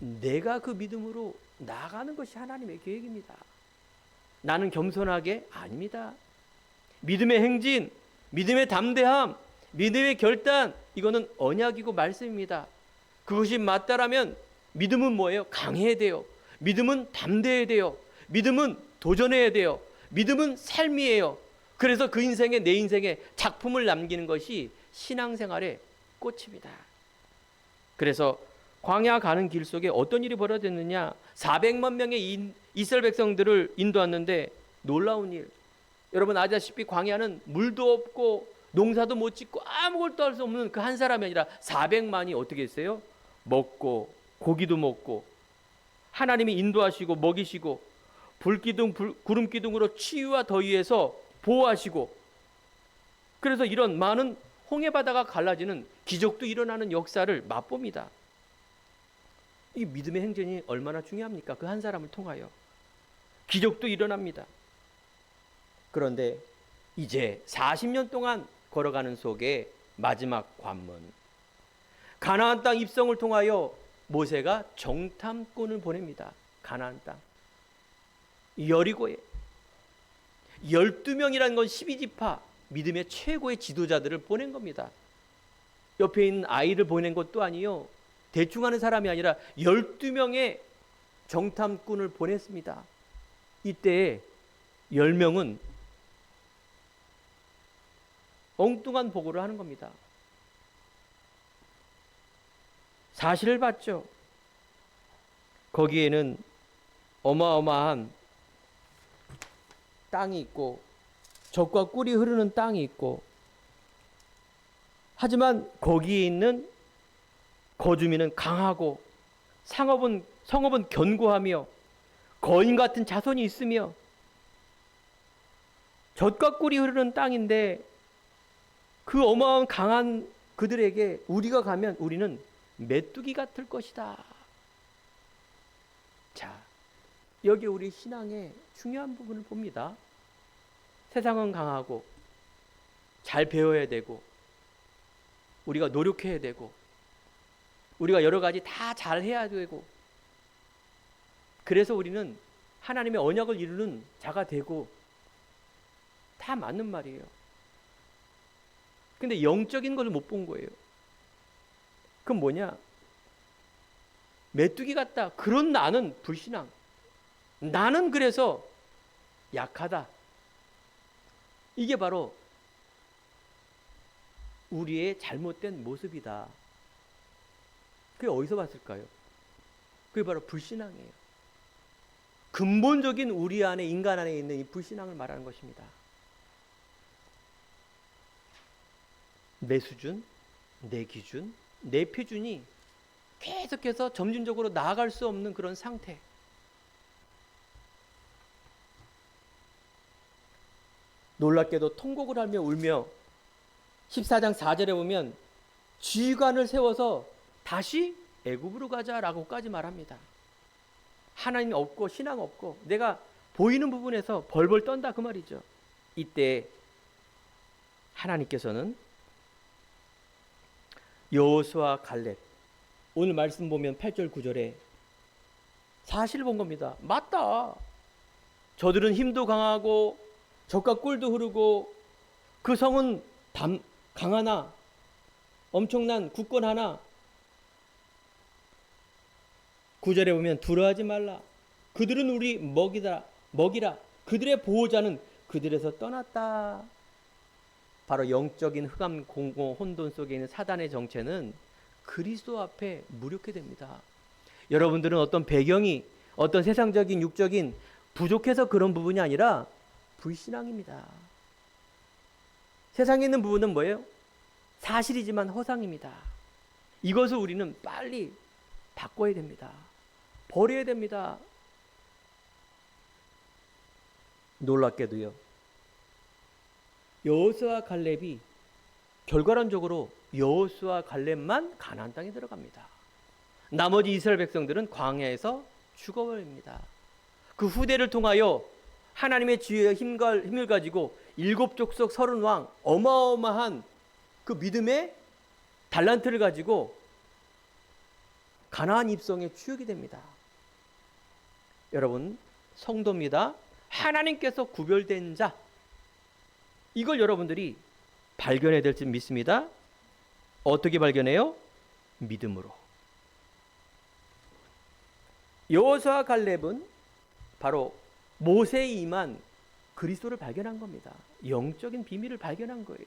내가 그 믿음으로 나아가는 것이 하나님의 계획입니다. 나는 겸손하게? 아닙니다. 믿음의 행진, 믿음의 담대함, 믿음의 결단, 이거는 언약이고 말씀입니다. 그것이 맞다라면 믿음은 뭐예요? 강해야 돼요. 믿음은 담대해야 돼요. 믿음은 도전해야 돼요. 믿음은 삶이에요. 그래서 그 인생에, 내 인생에 작품을 남기는 것이 신앙생활의 꽃입니다. 그래서 광야 가는 길 속에 어떤 일이 벌어졌느냐? 400만 명의 이스라엘 백성들을 인도했는데 놀라운 일. 여러분 아시다시피 광야는 물도 없고 농사도 못 짓고 아무것도 할 수 없는 그 한 사람이 아니라 400만이 어떻게 했어요? 먹고 고기도 먹고 하나님이 인도하시고 먹이시고 불기둥 구름기둥으로 치유와 더위에서 보호하시고, 그래서 이런 많은 홍해바다가 갈라지는 기적도 일어나는 역사를 맛봅니다. 이 믿음의 행진이 얼마나 중요합니까? 그 한 사람을 통하여 기적도 일어납니다. 그런데 이제 40년 동안 걸어가는 속에 마지막 관문, 가나안 땅 입성을 통하여 모세가 정탐꾼을 보냅니다. 가나안 땅 여리고에 12명이라는 건 12지파 믿음의 최고의 지도자들을 보낸 겁니다. 옆에 있는 아이를 보낸 것도 아니요, 대충 하는 사람이 아니라 12명의 정탐꾼을 보냈습니다. 이때 10명은 엉뚱한 보고를 하는 겁니다. 사실을 봤죠. 거기에는 어마어마한 땅이 있고 젖과 꿀이 흐르는 땅이 있고, 하지만 거기에 있는 거주민은 강하고 성읍은 견고하며 거인 같은 자손이 있으며 젖과 꿀이 흐르는 땅인데 그 어마어마한 강한 그들에게 우리가 가면 우리는 메뚜기 같을 것이다. 자, 여기 우리 신앙의 중요한 부분을 봅니다. 세상은 강하고 잘 배워야 되고 우리가 노력해야 되고 우리가 여러 가지 다 잘해야 되고, 그래서 우리는 하나님의 언약을 이루는 자가 되고, 다 맞는 말이에요. 근데 영적인 것을 못 본 거예요. 그건 뭐냐? 메뚜기 같다. 그런 나는 불신앙. 나는 그래서 약하다. 이게 바로 우리의 잘못된 모습이다. 그게 어디서 봤을까요? 그게 바로 불신앙이에요. 근본적인 우리 안에, 인간 안에 있는 이 불신앙을 말하는 것입니다. 내 수준, 내 기준, 내 표준이 계속해서 점진적으로 나아갈 수 없는 그런 상태. 놀랍게도 통곡을 하며 울며 14장 4절에 보면 지휘관을 세워서 다시 애굽으로 가자라고까지 말합니다. 하나님 없고 신앙 없고 내가 보이는 부분에서 벌벌 떤다 그 말이죠. 이때 하나님께서는 여호수아 갈렙, 오늘 말씀 보면 8절 9절에 사실을 본 겁니다. 맞다. 저들은 힘도 강하고 젖과 꿀도 흐르고 그 성은 강하나 엄청난 굳건하나, 9절에 보면 두려워하지 말라. 그들은 우리 먹이라. 그들의 보호자는 그들에서 떠났다. 바로 영적인 흑암 공고 혼돈 속에 있는 사단의 정체는 그리스도 앞에 무력해 됩니다. 여러분들은 어떤 배경이, 어떤 세상적인 육적인 부족해서 그런 부분이 아니라 불신앙입니다. 세상에 있는 부분은 뭐예요? 사실이지만 허상입니다. 이것을 우리는 빨리 바꿔야 됩니다. 버려야 됩니다. 놀랍게도요, 여호수아와 갈렙이 결과론적으로 여호수아와 갈렙만 가나안 땅에 들어갑니다. 나머지 이스라엘 백성들은 광야에서 죽어버립니다. 그 후대를 통하여 하나님의 지혜와 힘을 가지고 일곱 족속 30왕, 어마어마한 그 믿음의 달란트를 가지고 가나안 입성의 추억이 됩니다. 여러분, 성도입니다. 하나님께서 구별된 자, 이걸 여러분들이 발견해야 될 줄 믿습니다. 어떻게 발견해요? 믿음으로. 여호수아와 갈렙은 바로 모세에 임한 그리스도를 발견한 겁니다. 영적인 비밀을 발견한 거예요.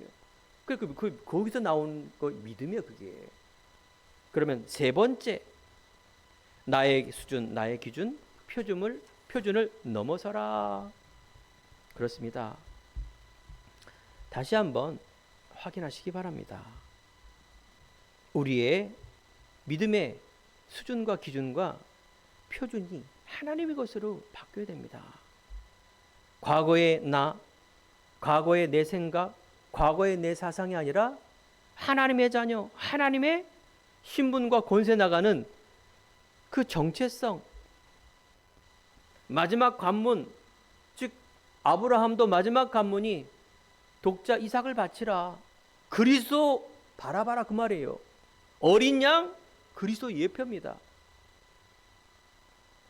거기서 나온 거 믿음이에요, 그게. 그러면 세 번째, 나의 수준, 나의 기준, 표준을 넘어서라. 그렇습니다. 다시 한번 확인하시기 바랍니다. 우리의 믿음의 수준과 기준과 표준이 하나님의 것으로 바뀌어야 됩니다. 과거의 나, 과거의 내 생각, 과거의 내 사상이 아니라 하나님의 자녀, 하나님의 신분과 권세 나가는 그 정체성. 마지막 관문, 즉 아브라함도 마지막 관문이 독자 이삭을 바치라. 그리스도 바라봐라 그 말이에요. 어린 양 그리스도 예표입니다.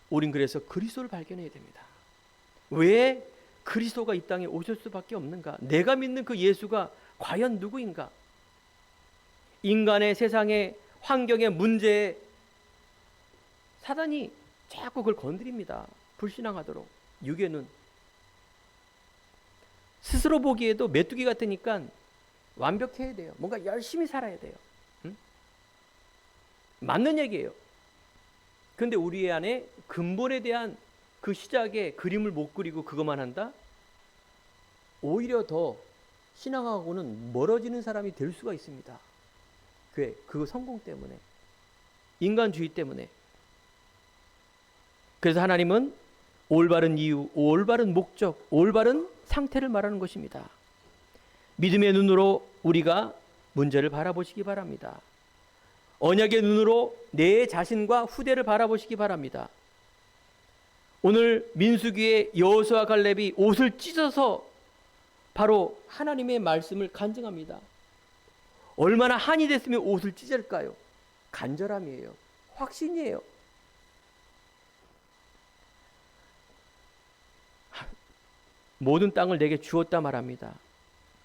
우린 그래서 그리스도를 발견해야 됩니다. 왜 그리스도가 이 땅에 오실 수밖에 없는가? 내가 믿는 그 예수가 과연 누구인가? 인간의 세상의 환경의 문제에 사단이 자꾸 그걸 건드립니다. 불신앙하도록. 육에는 스스로 보기에도 메뚜기 같으니까 완벽해야 돼요. 뭔가 열심히 살아야 돼요. 응? 맞는 얘기예요. 그런데 우리 안에 근본에 대한 그 시작의 그림을 못 그리고 그것만 한다? 오히려 더 신앙하고는 멀어지는 사람이 될 수가 있습니다. 그 성공 때문에, 인간주의 때문에. 그래서 하나님은 올바른 이유, 올바른 목적, 올바른 상태를 말하는 것입니다. 믿음의 눈으로 우리가 문제를 바라보시기 바랍니다. 언약의 눈으로 내 자신과 후대를 바라보시기 바랍니다. 오늘 민수기의 여호수아 갈렙이 옷을 찢어서 바로 하나님의 말씀을 간증합니다. 얼마나 한이 됐으면 옷을 찢을까요? 간절함이에요. 확신이에요. 모든 땅을 내게 주었다 말합니다.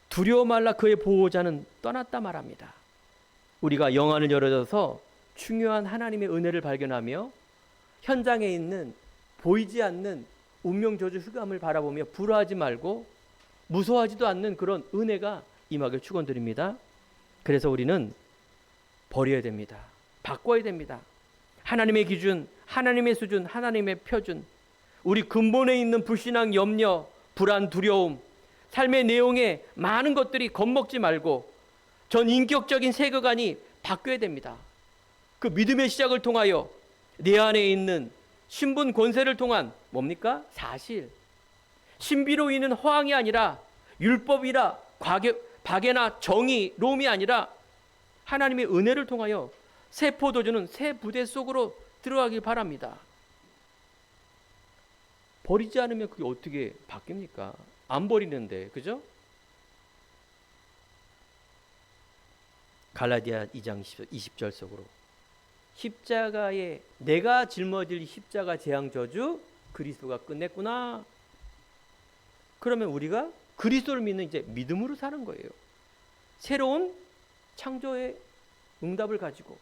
두려워 말라 그의 보호자는 떠났다 말합니다. 우리가 영안을 열어줘서 중요한 하나님의 은혜를 발견하며 현장에 있는 보이지 않는 운명저주 흑암을 바라보며 불화하지 말고 무서워하지도 않는 그런 은혜가 임하길 축원드립니다. 그래서 우리는 버려야 됩니다. 바꿔야 됩니다. 하나님의 기준, 하나님의 수준, 하나님의 표준, 우리 근본에 있는 불신앙, 염려, 불안, 두려움, 삶의 내용에 많은 것들이 겁먹지 말고 전 인격적인 세계관이 바뀌어야 됩니다. 그 믿음의 시작을 통하여 내 안에 있는 신분 권세를 통한 뭡니까? 사실. 신비로 있는 허황이 아니라 율법이라 박애나 정의로움이 아니라 하나님의 은혜를 통하여 새 포도주는 새 부대 속으로 들어가길 바랍니다. 버리지 않으면 그게 어떻게 바뀝니까? 안 버리는데, 그죠? 갈라디아 2장 20절 속으로 십자가에 내가 짊어질 십자가 재앙 저주 그리스도가 끝냈구나. 그러면 우리가 그리스도를 믿는 이제 믿음으로 사는 거예요. 새로운 창조의 응답을 가지고.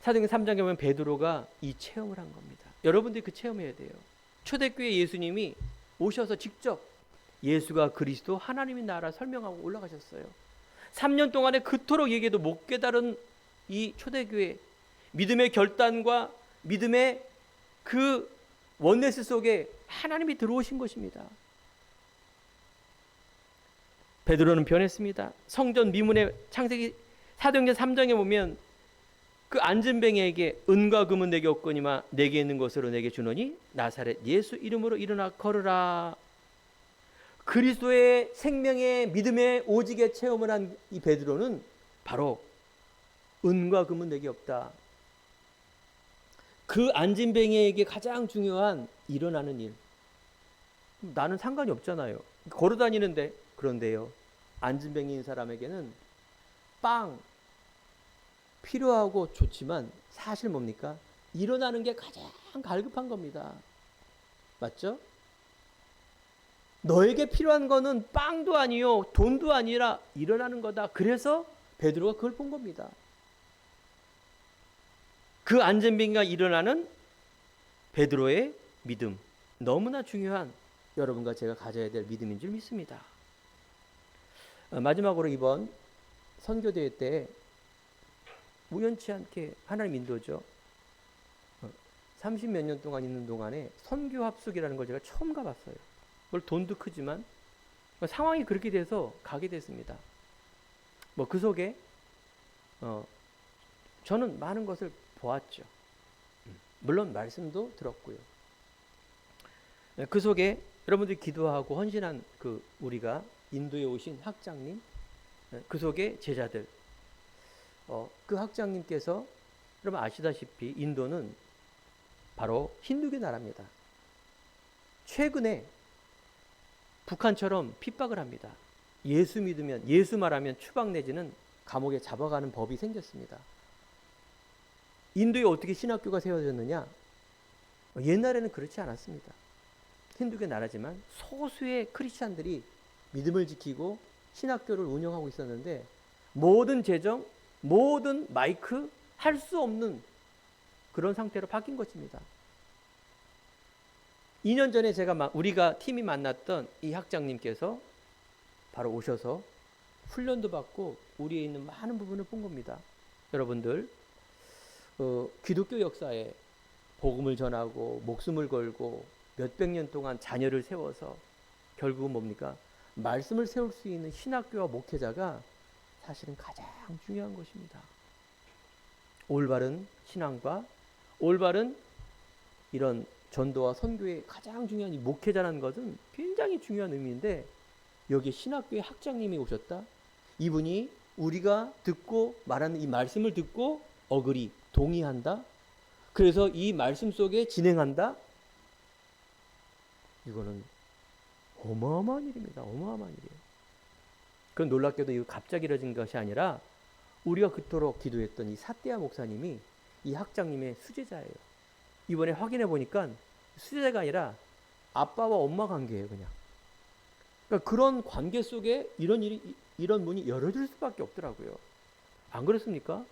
사도행전 3장에 보면 베드로가 이 체험을 한 겁니다. 여러분들이 그 체험해야 돼요. 초대교회 예수님이 오셔서 직접 예수가 그리스도 하나님의 나라 설명하고 올라가셨어요. 3년 동안에 그토록 얘기해도 못 깨달은 이 초대교회, 믿음의 결단과 믿음의 그 원네스 속에 하나님이 들어오신 것입니다. 베드로는 변했습니다. 성전 미문의 창세기 사도행전 3장에 보면 그 안진뱅이에게 은과 금은 내게 없거니와 내게 있는 것으로 내게 주노니 나사렛 예수 이름으로 일어나 걸으라. 그리스도의 생명의 믿음의 오직의 체험을 한 이 베드로는 바로 은과 금은 내게 없다. 그 안진뱅이에게 가장 중요한 일어나는 일. 나는 상관이 없잖아요. 걸어 다니는데. 그런데요, 안진뱅이인 사람에게는 빵 필요하고 좋지만 사실 뭡니까? 일어나는 게 가장 갈급한 겁니다. 맞죠? 너에게 필요한 거는 빵도 아니요 돈도 아니라 일어나는 거다. 그래서 베드로가 그걸 본 겁니다. 그 안진뱅이가 일어나는 베드로의 믿음, 너무나 중요한 여러분과 제가 가져야 될 믿음인 줄 믿습니다. 마지막으로 이번 선교대회 때 우연치 않게 하나님 인도죠. 30몇 년 동안 있는 동안에 선교합숙이라는 걸 제가 처음 가봤어요. 뭘 돈도 크지만 상황이 그렇게 돼서 가게 됐습니다. 그 속에 저는 많은 것을 보았죠. 물론 말씀도 들었고요. 그 속에 여러분들이 기도하고 헌신한 그 우리가 인도에 오신 학장님, 그 속에 제자들, 그 학장님께서 여러분 아시다시피 인도는 바로 힌두교 나라입니다. 최근에 북한처럼 핍박을 합니다. 예수 믿으면, 예수 말하면 추방 내지는 감옥에 잡아가는 법이 생겼습니다. 인도에 어떻게 신학교가 세워졌느냐? 옛날에는 그렇지 않았습니다. 힌두교 나라지만 소수의 크리스찬들이 믿음을 지키고 신학교를 운영하고 있었는데 모든 재정, 모든 마이크 할 수 없는 그런 상태로 바뀐 것입니다. 2년 전에 우리가 팀이 만났던 이 학장님께서 바로 오셔서 훈련도 받고 우리에 있는 많은 부분을 본 겁니다. 여러분들 기독교 역사에 복음을 전하고 목숨을 걸고 몇백 년 동안 자녀를 세워서 결국은 뭡니까? 말씀을 세울 수 있는 신학교와 목회자가 사실은 가장 중요한 것입니다. 올바른 신앙과 올바른 이런 전도와 선교의 가장 중요한 이 목회자라는 것은 굉장히 중요한 의미인데 여기 신학교의 학장님이 오셨다. 이분이 우리가 듣고 말하는 이 말씀을 듣고 어그리, 동의한다. 그래서 이 말씀 속에 진행한다. 이거는 어마어마한 일입니다. 어마어마한 일이에요. 그건 놀랍게도 이거 갑자기 이뤄진 것이 아니라 우리가 그토록 기도했던 이 사대야 목사님이 이 학장님의 수제자예요. 이번에 확인해 보니까 수제자가 아니라 아빠와 엄마 관계예요, 그냥. 그러니까 그런 관계 속에 이런 문이 열어질 수밖에 없더라고요. 안 그렇습니까?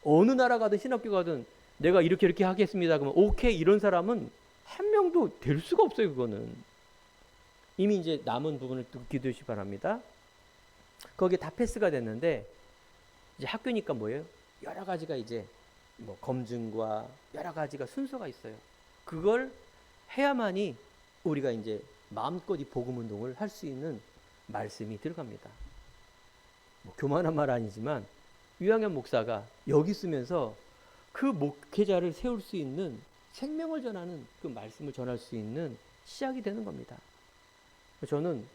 어느 나라 가든 신학교 가든 내가 이렇게 하겠습니다. 그러면 오케이 이런 사람은 한 명도 될 수가 없어요, 그거는. 이미 이제 남은 부분을 기도해 주시기 바랍니다. 거기에 다 패스가 됐는데 이제 학교니까 뭐예요? 여러 가지가 이제 검증과 여러 가지가 순서가 있어요. 그걸 해야만이 우리가 이제 마음껏 이 복음 운동을 할 수 있는 말씀이 들어갑니다. 교만한 말 아니지만 유양현 목사가 여기 있으면서 그 목회자를 세울 수 있는 생명을 전하는 그 말씀을 전할 수 있는 시작이 되는 겁니다. 저는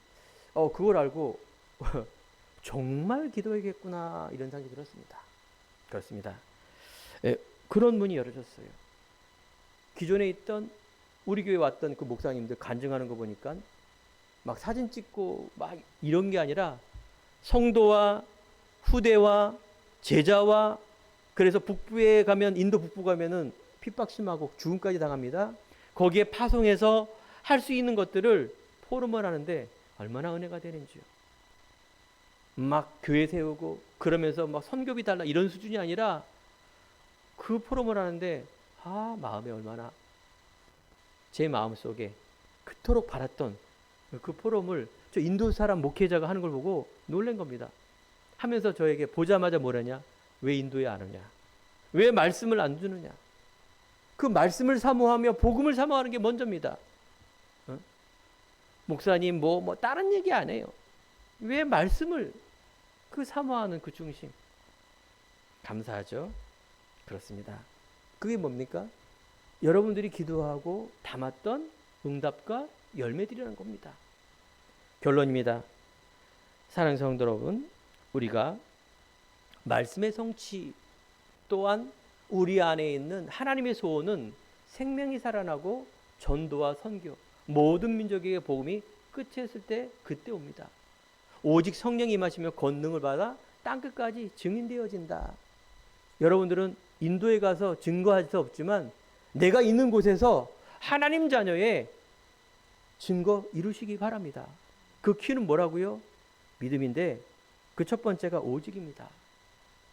그걸 알고 정말 기도해야겠구나 이런 생각이 들었습니다. 그렇습니다. 그런 문이 열어졌어요. 기존에 있던 우리 교회 왔던 그 목사님들 간증하는 거 보니까 막 사진 찍고 막 이런 게 아니라 성도와 후대와 제자와 그래서 북부에 가면 인도 북부 가면은 핍박 심하고 죽음까지 당합니다. 거기에 파송해서 할 수 있는 것들을 포럼을 하는데 얼마나 은혜가 되는지요. 막 교회 세우고 그러면서 막 선교비 달라 이런 수준이 아니라 그 포럼을 하는데 마음에 얼마나 제 마음속에 그토록 바랐던 그 포럼을 저 인도 사람 목회자가 하는 걸 보고 놀란 겁니다. 하면서 저에게 보자마자 뭐라냐? 왜 인도에 안 오냐? 왜 말씀을 안 주느냐? 그 말씀을 사모하며 복음을 사모하는 게 먼저입니다. 목사님 뭐 다른 얘기 안 해요. 왜 말씀을 그 사모하는 그 중심. 감사하죠. 그렇습니다. 그게 뭡니까? 여러분들이 기도하고 담았던 응답과 열매들이라는 겁니다. 결론입니다. 사랑하는 성도 여러분, 우리가 말씀의 성취 또한 우리 안에 있는 하나님의 소원은 생명이 살아나고 전도와 선교, 모든 민족에게 복음이 끝에 있을 때 그때 옵니다. 오직 성령이 임하시며 권능을 받아 땅끝까지 증인되어진다. 여러분들은 인도에 가서 증거할 수 없지만 내가 있는 곳에서 하나님 자녀의 증거 이루시기 바랍니다. 그 키는 뭐라고요? 믿음인데 그 첫 번째가 오직입니다.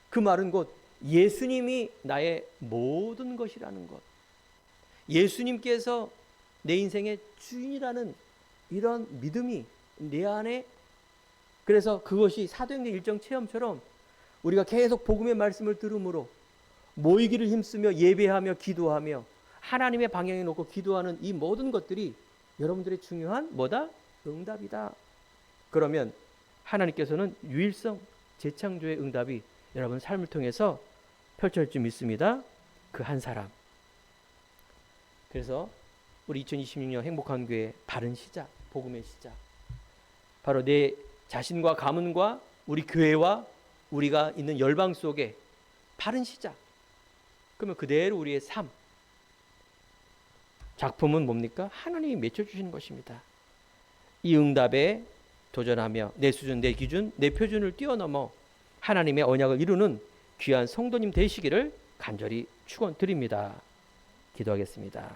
그 말은 곧 예수님이 나의 모든 것이라는 것. 예수님께서 내 인생의 주인이라는 이런 믿음이 내 안에, 그래서 그것이 사도행전 일정 체험처럼 우리가 계속 복음의 말씀을 들음으로 모이기를 힘쓰며 예배하며 기도하며 하나님의 방향에 놓고 기도하는 이 모든 것들이 여러분들의 중요한 뭐다? 응답이다. 그러면 하나님께서는 유일성 재창조의 응답이 여러분 삶을 통해서 펼쳐질 줄 믿습니다. 그 한 사람. 그래서 우리 2026년 행복한 교회 바른 시작, 복음의 시작. 바로 내 자신과 가문과 우리 교회와 우리가 있는 열방 속에 바른 시작. 그러면 그대로 우리의 삶, 작품은 뭡니까? 하나님이 맺혀주시는 것입니다. 이 응답에 도전하며 내 수준, 내 기준, 내 표준을 뛰어넘어 하나님의 언약을 이루는 귀한 성도님 되시기를 간절히 축원드립니다. 기도하겠습니다.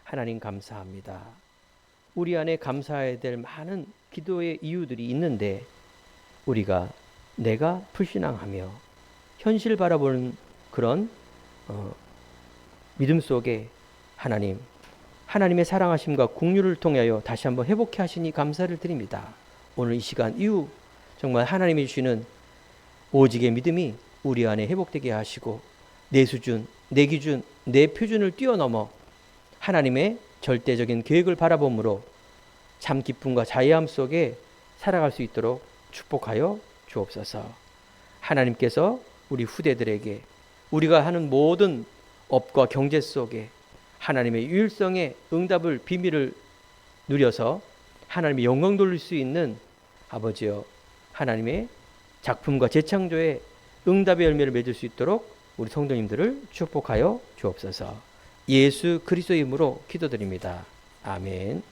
하나님 감사합니다. 우리 안에 감사해야 될 많은 기도의 이유들이 있는데 우리가 내가 불신앙하며 현실 바라보는 그런 믿음 속에 하나님의 사랑하심과 긍휼을 통하여 다시 한번 회복해 하시니 감사를 드립니다. 오늘 이 시간 이후 정말 하나님이 주시는 오직의 믿음이 우리 안에 회복되게 하시고 내 수준, 내 기준, 내 표준을 뛰어넘어 하나님의 절대적인 계획을 바라봄으로 참 기쁨과 자유함 속에 살아갈 수 있도록 축복하여 주옵소서. 하나님께서 우리 후대들에게 우리가 하는 모든 업과 경제 속에 하나님의 유일성의 응답을 비밀을 누려서 하나님의 영광 돌릴 수 있는 아버지여 하나님의 작품과 재창조의 응답의 열매를 맺을 수 있도록 우리 성도님들을 축복하여 주옵소서. 예수 그리스도의 이름으로 기도드립니다. 아멘.